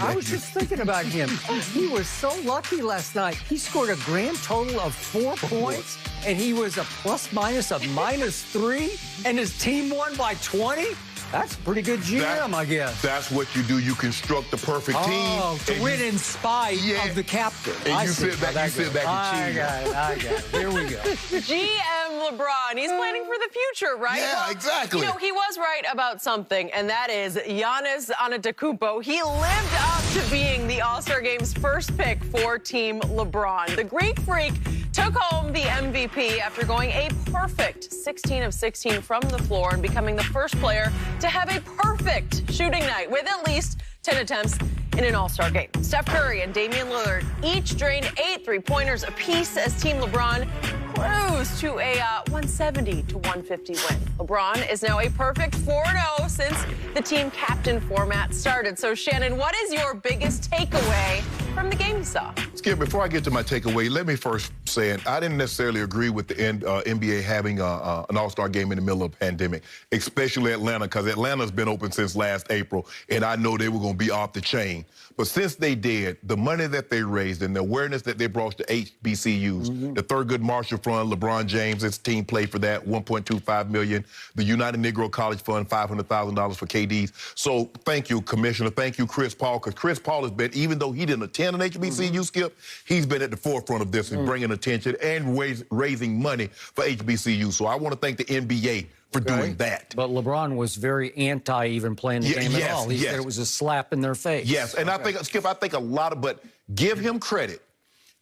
I was just thinking about him. He was so lucky last night. He scored a grand total of 4 points, and he was a plus-minus of -3, and his team won by 20? That's a pretty good GM, I guess. That's what you do. You construct the perfect team. Oh, to win in spite of the captain. And you sit back and cheer. I got it. Here we go. GM LeBron. He's planning for the future, right? Yeah, well, exactly. You know, he was right about something, and that is Giannis Antetokounmpo. He lived up to being the All-Star Game's first pick for Team LeBron. The Greek Freak took home the MVP after going a perfect 16 of 16 from the floor and becoming the first player to have a perfect shooting night with at least 10 attempts in an All-Star game. Steph Curry and Damian Lillard each drained 8 three-pointers apiece as Team LeBron cruised to a 170-150 win. LeBron is now a perfect 4-0 since the team captain format started. So, Shannon, what is your biggest takeaway from the game you saw? Skip, before I get to my takeaway, let me first say I didn't necessarily agree with the NBA having an All-Star game in the middle of a pandemic, especially Atlanta, because Atlanta's been open since last April, and I know they were going to be off the chain. But since they did, the money that they raised and the awareness that they brought to HBCUs, the Thurgood Marshall Fund, LeBron James, his team played for that, $1.25 million. The United Negro College Fund, $500,000 for KDs. So thank you, Commissioner. Thank you, Chris Paul, because Chris Paul has been, even though he didn't attend an HBCU, Skip, he's been at the forefront of this and bringing attention and raising money for HBCU. So I want to thank the NBA for doing that. But LeBron was very anti even playing the game at all. He said it was a slap in their face. Yes, and I think, Skip, but give him credit.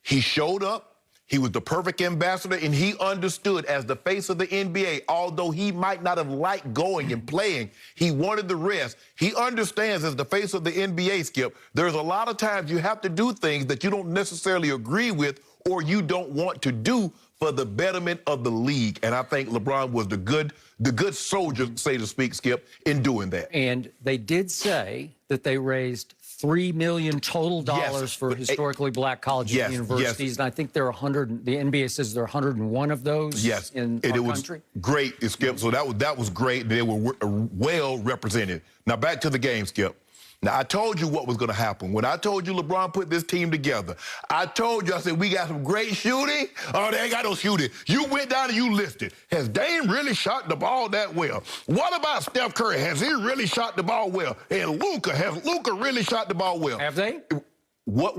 He showed up. He was the perfect ambassador, and he understood as the face of the NBA, although he might not have liked going and playing, he wanted the rest. He understands as the face of the NBA, Skip, there's a lot of times you have to do things that you don't necessarily agree with or you don't want to do for the betterment of the league. And I think LeBron was the good soldier, so to speak, Skip, in doing that. And they did say that they raised $3 million total for historically black colleges and universities. And I think there are 100, the NBA says there are 101 of those in our country. Great, Skip. So that was great. They were well represented. Now back to the game, Skip. Now, I told you what was going to happen. When I told you LeBron put this team together, I told you, I said, we got some great shooting. Oh, they ain't got no shooting. You went down and you listed. Has Dame really shot the ball that well? What about Steph Curry? Has he really shot the ball well? And Luka, has Luka really shot the ball well? Have they?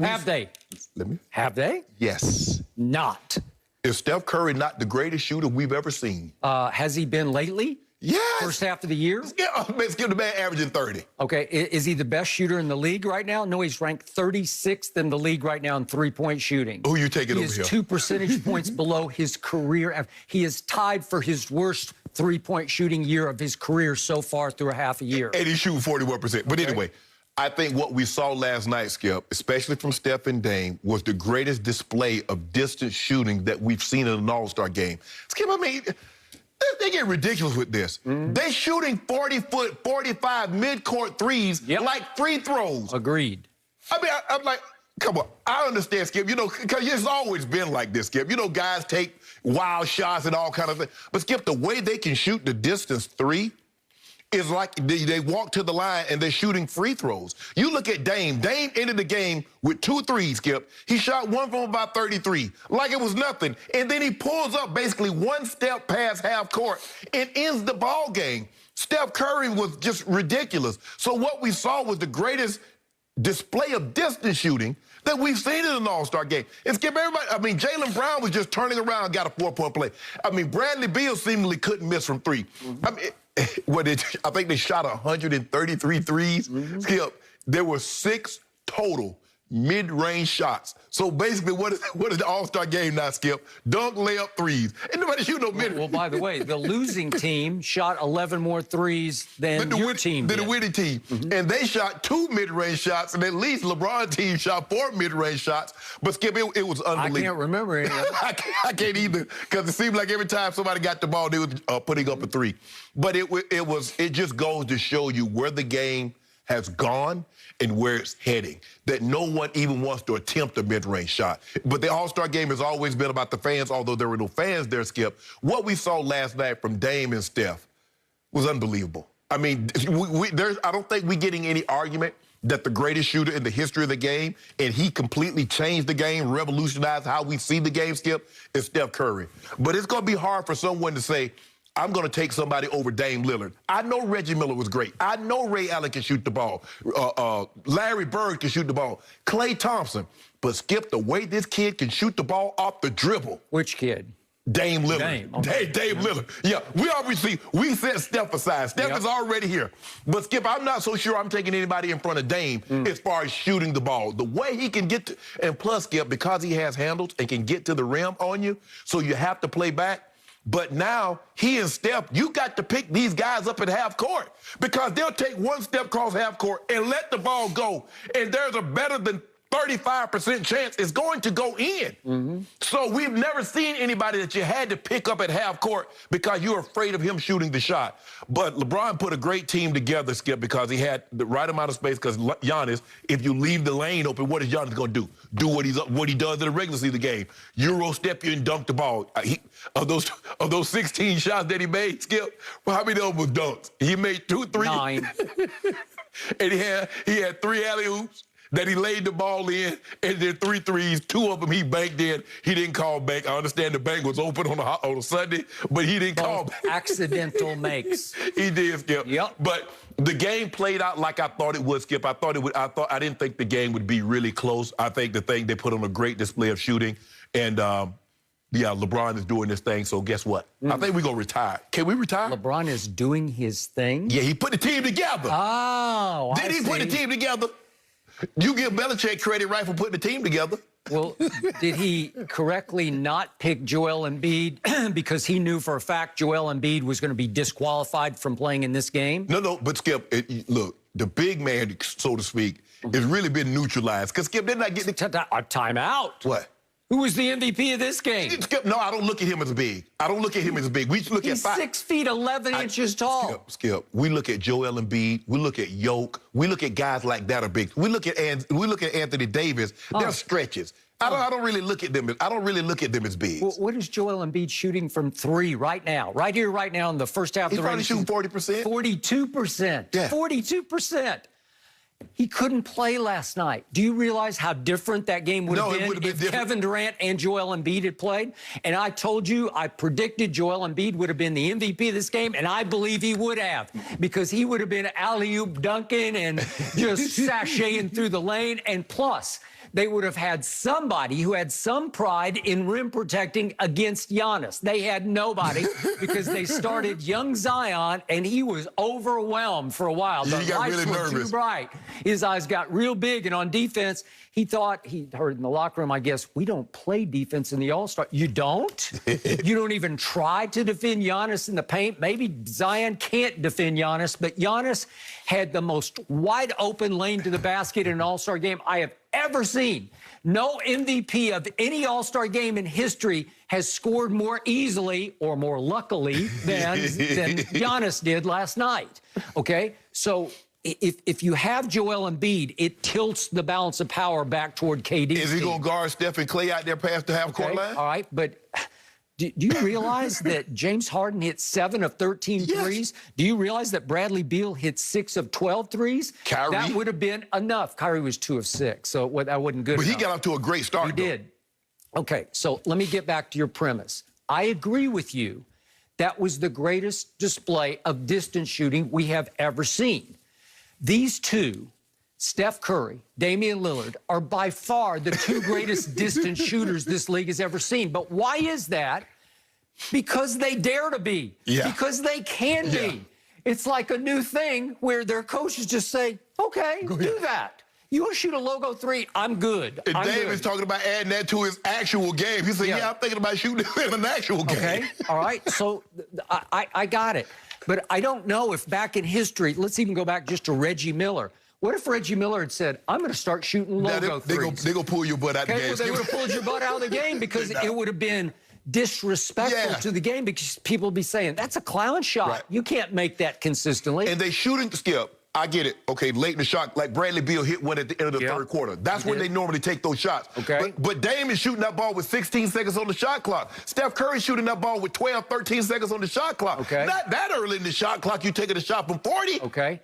Have they? Have they? Yes. Not. Is Steph Curry not the greatest shooter we've ever seen? Has he been lately? Yes. First half of the year? Let's give the man averaging 30. Okay. Is he the best shooter in the league right now? No, he's ranked 36th in the league right now in three-point shooting. Who you taking over here? He is 2 percentage points below his career average. He is tied for his worst three-point shooting year of his career so far through a half a year. And he's shooting 41%. But anyway, I think what we saw last night, Skip, especially from Steph and Dame, was the greatest display of distance shooting that we've seen in an All-Star game. Skip, I mean, they get ridiculous with this. They shooting 40-foot, 45 mid-court threes like free throws. Agreed. I mean, I'm like, come on. I understand, Skip, you know, because it's always been like this, Skip. You know, guys take wild shots and all kind of things. But, Skip, the way they can shoot the distance three is like they walk to the line and they're shooting free throws. You look at Dame. Dame ended the game with 2 threes, Skip. He shot one from about 33, like it was nothing. And then he pulls up basically one step past half court and ends the ball game. Steph Curry was just ridiculous. So what we saw was the greatest display of distance shooting that we've seen in an All-Star game. And Skip, everybody, I mean, Jaylen Brown was just turning around and got a 4-point play. I mean, Bradley Beal seemingly couldn't miss from 3. I mean, I think they shot 133 threes. Skip, there were 6 total mid-range shots. So basically, what is the All-Star game now, Skip? Dunk, layup, threes. And nobody shoot no mid. Well, by the way, the losing team shot 11 more threes than your team did. The winning team. And they shot 2 mid-range shots, and at least LeBron's team shot 4 mid-range shots. But, Skip, it was unbelievable. I can't remember any of them. I can't either, because it seemed like every time somebody got the ball, they was putting up a 3. But it just goes to show you where the game has gone and where it's heading, that no one even wants to attempt a mid-range shot. But the All-Star game has always been about the fans, although there were no fans there, Skip. What we saw last night from Dame and Steph was unbelievable. I mean, I don't think we're getting any argument that the greatest shooter in the history of the game, and he completely changed the game, revolutionized how we see the game, Skip, is Steph Curry. But it's going to be hard for someone to say, I'm going to take somebody over Dame Lillard. I know Reggie Miller was great. I know Ray Allen can shoot the ball. Larry Bird can shoot the ball. Klay Thompson. But, Skip, the way this kid can shoot the ball off the dribble. Which kid? Dame Lillard. Dame Lillard. Yeah, we set Steph aside. Steph is already here. But, Skip, I'm not so sure I'm taking anybody in front of Dame as far as shooting the ball. The way he can get to, and plus, Skip, because he has handles and can get to the rim on you, so you have to play back. But now, he and Steph, you got to pick these guys up at half court because they'll take one step across half court and let the ball go. And there's a better than 35% chance it's going to go in. So we've never seen anybody that you had to pick up at half court because you're afraid of him shooting the shot. But LeBron put a great team together, Skip, because he had the right amount of space because Giannis, if you leave the lane open, what is Giannis going to do? Do what he does in the regular season game. Euro step you and dunk the ball. Of those 16 shots that he made, Skip, well, how many of them was dunks? He made 2, 3. 9. And he had 3 alley-oops that he laid the ball in, and then 3 threes. 2 of them he banked in. He didn't call bank. I understand the bank was open on a Sunday, but he didn't call bank. Accidental makes. He did, Skip. Yep. But the game played out like I thought it would, Skip. I didn't think the game would be really close. I think they put on a great display of shooting, and yeah, LeBron is doing this thing, so guess what? I think we're going to retire. Can we retire? LeBron is doing his thing? Yeah, he put the team together. Oh, Did he put the team together? You give Belichick credit, right, for putting the team together. Well, did he correctly not pick Joel Embiid because he knew for a fact Joel Embiid was going to be disqualified from playing in this game? No, but Skip, look, the big man, so to speak, has really been neutralized. Because, Skip, they're not getting a timeout. What? Who was the MVP of this game? Skip, no, I don't look at him as big. I don't look at him as big. We look He's at 6 feet 11 inches tall. Skip. We look at Joel Embiid. We look at Yoke. We look at guys like that are big. We look at Anthony Davis. They're stretches. I don't really look at them. I don't really look at them as big. Well, what is Joel Embiid shooting from 3 right now? Right here, right now in the first half of the He's probably shooting 40%. 42%. Yeah. 42%. He couldn't play last night. Do you realize how different that game would have been if Kevin Durant and Joel Embiid had played? And I told you, I predicted Joel Embiid would have been the MVP of this game, and I believe he would have because he would have been alley-oop dunking and just sashaying through the lane. And plus, they would have had somebody who had some pride in rim protecting against Giannis. They had nobody because they started young Zion, and he was overwhelmed for a while. The lights were too bright. His eyes got real big, and on defense, he thought, he heard in the locker room, I guess, we don't play defense in the All-Star. You don't? You don't even try to defend Giannis in the paint? Maybe Zion can't defend Giannis, but Giannis had the most wide-open lane to the basket in an All-Star game I have ever seen. No MVP of any All-Star game in history has scored more easily or more luckily than Giannis did last night. Okay? So if you have Joel Embiid, it tilts the balance of power back toward KD. Is he going to guard Steph and Klay out there past the half-court line? All right, but do you realize that James Harden hit 7 of 13 threes? Do you realize that Bradley Beal hit 6 of 12 threes? Kyrie? That would have been enough. Kyrie was 2 of 6, so that wasn't good enough. But he got off to a great start, He did. Okay, so let me get back to your premise. I agree with you. That was the greatest display of distance shooting we have ever seen. These two, Steph Curry, Damian Lillard, are by far the 2 greatest distance shooters this league has ever seen. But why is that? Because they dare to be. Yeah. Because they can be. It's like a new thing where their coaches just say, okay, do that. You want to shoot a logo 3? I'm good. And Dave is talking about adding that to his actual game. He said, yeah, I'm thinking about shooting in an actual game. Okay, all right. So I got it. But I don't know if back in history, let's even go back just to Reggie Miller. What if Reggie Miller had said, I'm going to start shooting logo threes? They're going to pull your butt out the game. Well, they would have pulled your butt out of the game because it would have been disrespectful to the game because people would be saying, that's a clown shot. Right. You can't make that consistently. And they shooting, Skip. I get it. Okay, late in the shot, like Bradley Beal hit one at the end of the third quarter. That's when they normally take those shots. Okay. But Dame is shooting that ball with 16 seconds on the shot clock. Steph Curry shooting that ball with 12, 13 seconds on the shot clock. Okay. Not that early in the shot clock, you taking a shot from 40. Okay.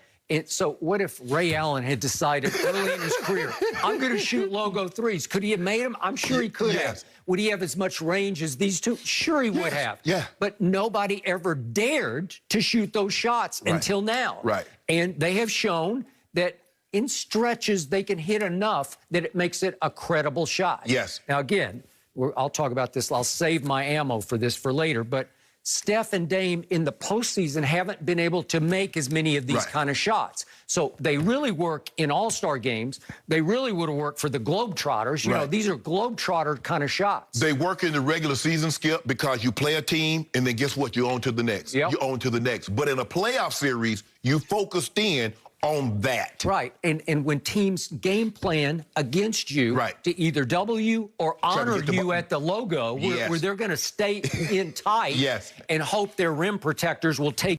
So what if Ray Allen had decided early in his career, I'm going to shoot logo threes? Could he have made them? I'm sure he could have. Would he have as much range as these two? Sure he would have. Yeah. But nobody ever dared to shoot those shots until now. Right. And they have shown that in stretches they can hit enough that it makes it a credible shot. Yes. Now, again, I'll talk about this. I'll save my ammo for this for later. But Steph and Dame in the postseason haven't been able to make as many of these kind of shots. So they really work in all-star games. They really would have worked for the Globetrotters. You know, these are Globetrotter kind of shots. They work in the regular season, Skip, because you play a team, and then guess what? You're on to the next. You're on to the next. But in a playoff series, you focused in on that. Right. And when teams game plan against you to either double you or honor you at the logo, where they're going to stay in tight and hope their rim protectors will take